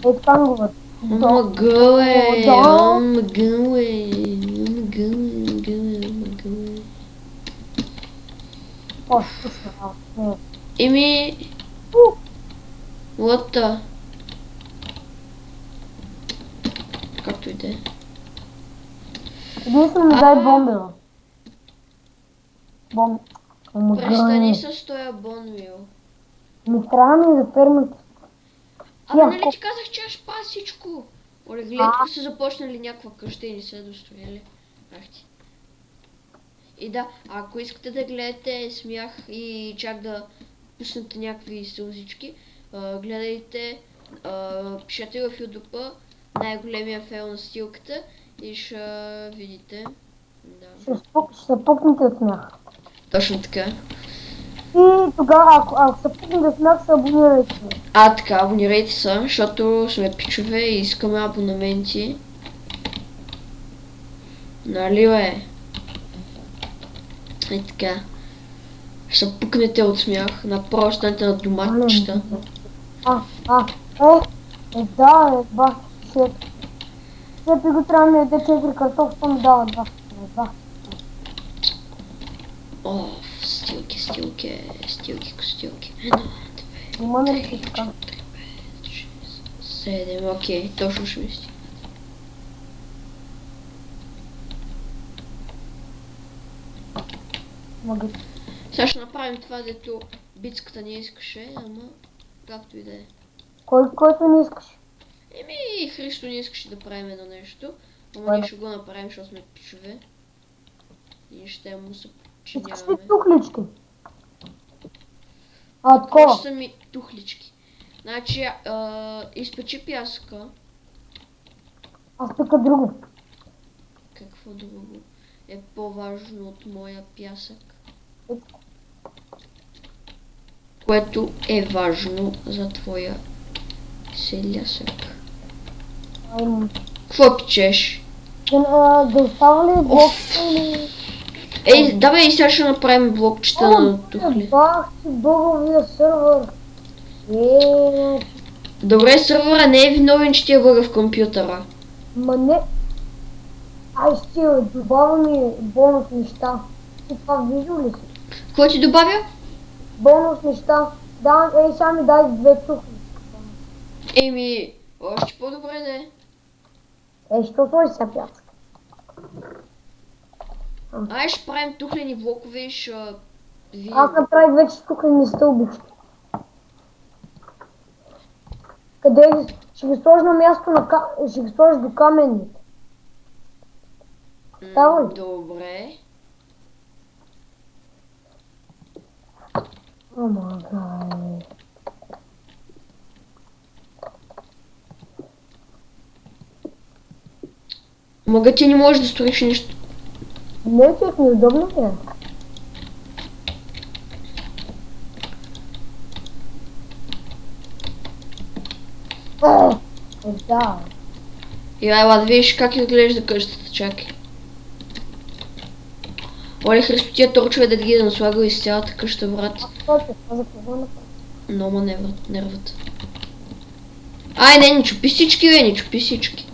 Ей, така ми говорят. Мъгъл е, Да. мъгъл е, мъгъл е. О, скучно работа. Не. Еми, what the? Както и да е. Единствено ми дай бомбила. Бомб. Престани с този бонвил. Ми трябва ми за фермата. Абе, Я, нали ти казах, че аз пазя всичко? Оле, гледай, тук са започнали някаква къща и не са достроили. Ах ти. И да, ако искате да гледате смях и чак да пуснете някакви сълзички, гледайте, пишете в YouTube най-големия фейл на стилката и ще видите. Да. ще се пукнете от смях. Точно така. И тогава, ако се пукнете от смях, се абонирайте. Така, абонирайте се, защото сме пичове и искаме абонаменти. Нали бе? И така. Ще пукнете от смях, направо станете на доматчета. Да, бах, шеф. Шеф го трябва да ми яде 4 картофа, ми дава 2. О, стилки, костилки. Има нали така? 7, окей, точно ще ми стигне. Мога. Сега ще направим това, дето бицката не искаше, ама както и да е. Който не искаш. Еми, Христо не искаше да правим едно нещо, ама ние ще го направим, защото сме пичове. И ще му се Искаш ли подчиняваме. тухлички? Какво Такова. са ми тухлички? Значи, изпечи пясъка. Аз пека друго. Какво друго е по-важно от моя пясък? Което е важно за твоя селясък. Какво печеш? Да остава ли блок или... Ей, давай сега ще направим блокчета на тухли. Бах ти бъговия сървър. Добре, сървъра не е виновен, че ти е бъга в компютъра. Ма не. Ай, стига, добавя ми бонус неща. Ти това виждал ли си? Какво ти добавя? Бонус неща. Да, сега ми дай 2 тухли. Еми, още по-добре да е. Що сложи сега пясък? Ай, ще правим тухлени блокове и ще видим. Аз направих вече тухлени стълбички. Къде ще ги сложа на място ще ги сложа до каменните. Става ли? Добре. Ама гай. Мога ти не можеш да строиш нищо. Не, че неудобно ли е? Да. И ела да видиш как изглежда къщата, чакай. Оле, Христо, тия торчове да ги да наслагал из цялата къща, брат. За какво направи? Но ма не рват. Ай, не чупи всички, бе, не чупи всички.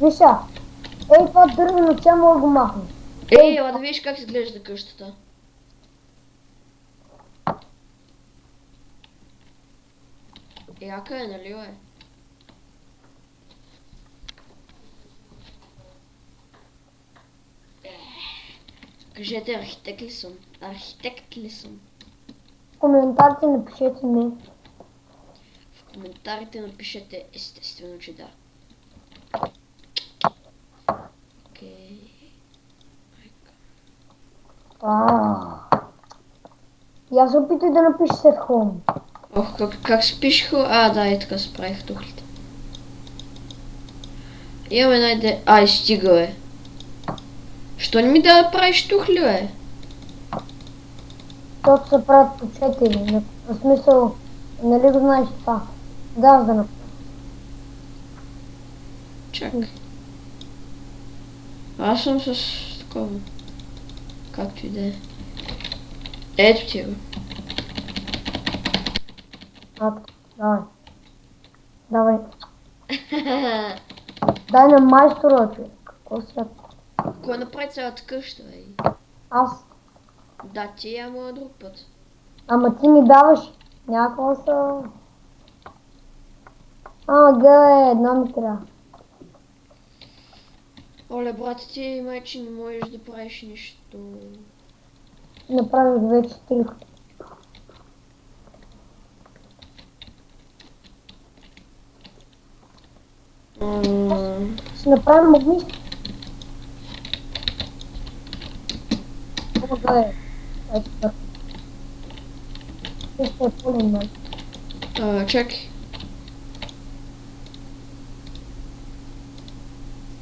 Виша, това дървено тя мога да го махне. Ела да видиш как изглежда къщата. Яка е, нали бе? Кажете, архитект ли съм? Архитект ли съм? В коментарите напишете не. В коментарите напишете естествено, че да. Окей. Я се опитай да напишеш след home. Ох, как се пишеха? Да, и така се правих тухлите. Имаме найде... Ай, стига, бе. Що не ми да правиш тухли, бе? Защото се правят по 4. В смисъл, нали го знаеш това? Да, да направя. Чакай. Аз съм с такова. Както и да е. Ето ти го. Давай. Давай. Дай на майстора, човек. Какво сега? Кой направи цялата къща, бе? Аз. Да, ти, ама друг път. Ама ти ми даваш някаква са... Ама едно ми трябва. Оле, брат, ти майче не можеш да правиш нищо. Направих вече 3. Ще направим огнище. Ама ето така. Ще е пълен, мен. Чакай.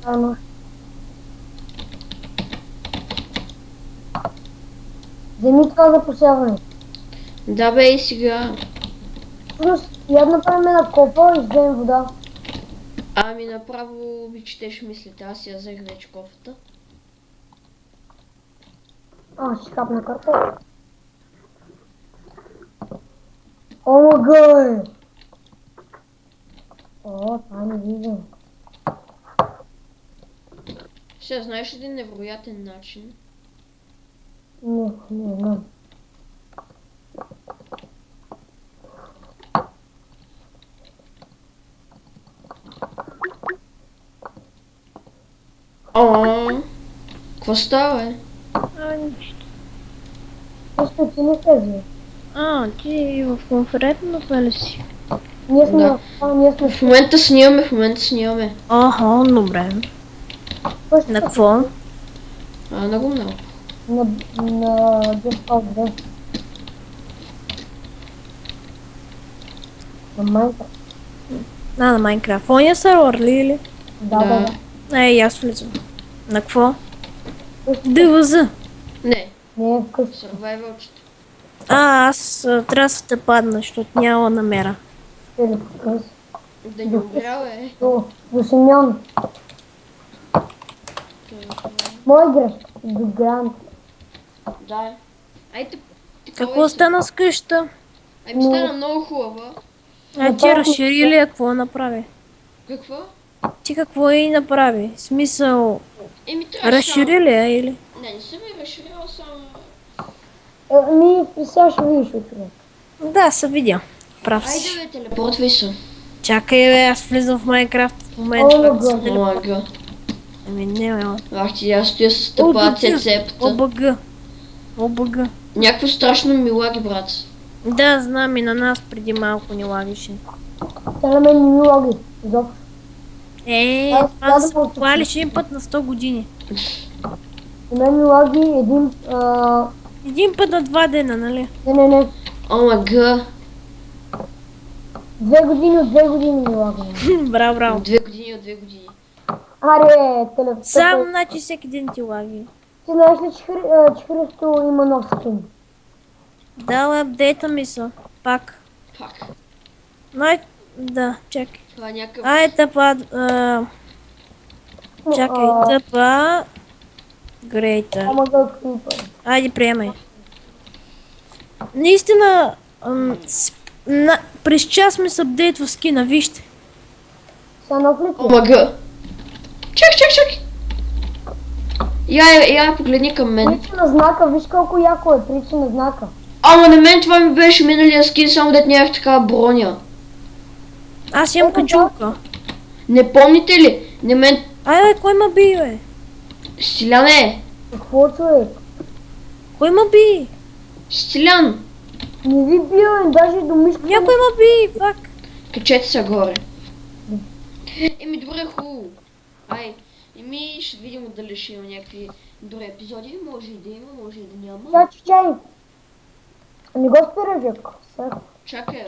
Ано. Вземи това за посяване. Да, бе, и сега. Всъщност, я направим една копа и вземем вода. Ами направо ви четеш мислите, аз я взех вече кофата. Ще хапна картоф. Омага! Това не виждам. Сега знаеш един невероятен начин. Не знам. Какво става, бе? Нищо. Нищо ти не казва. Ти в конферентната ли си? Ние сме Да. ние сме В момента снимаме. Добре. пъщата На какво? Много. на Discord 2. На Minecraft. На Майнкрафт. Оня сервер ли или? Да. Аз влизам. На какво? Пъщата ДВЗ. Не, не е вкъщи. сървайвалчето. Аз трябва да се те падна, защото няма намера. Или вкъщи. Да ни умря, бе. До Симеон. Мой грешка. До Грант. Да. Айде, Какво стана с къща? Ами стана много хубава. Ти разшири ли какво направи? Какво? Ти какво и направи? В смисъл, Еми трябваше разшири ли или? Не съм я разширила само... Сега ще видиш от човек. Да, се видя. Прав си. Айде, бе, телепортвай се. Чакай, бе, аз влизам в Майнкрафт в момента. Омага. Като се Омага. Ами не, бе. Ах ти, аз стоя с тъпа цепта. ОБГ. Някакво страшно ми лаги, брат. Да, знам, и на нас преди малко ни лагише. Тя на мен не ми логи. Изобщо. Това да се похвалиш един път на 100 години. На мен ми логи един... Един път на 2 дена, нали? Не. Омага. 2 години от 2 години ми логи. Браво. 2 години от 2 години. Аре, телефон. Сам, значи всеки ден ти лаги. Ти знаеш ли, че Христо има нов скин? Да, апдейта ми са. Пак. Да, чакай. Това е някакъв... Тъпа... Чакай, тъпа... Грейта. Омага Крипър. Айде, приемай. Наистина... През час ми се апдейтва скина, вижте. Сега нов ли ти? Омага. Чак. Я погледни към мен. Прича на знака, виж колко яко е прича на знака. Ама на мен това ми беше миналия скин, само дет нямах такава броня. Аз имам качулка. Не помните ли? На мен... Кой ма би, бе? Стиляне! Какво човек? Кой ма би? Стилян! Не ви бил, даже до мишката. Някой ма би, фак. Качете се горе. Еми добре, хубаво. Ще видим дали ще има някакви добри епизоди. Може и да има, може и да няма. Чай. Не го спира, Жеко. Чакай.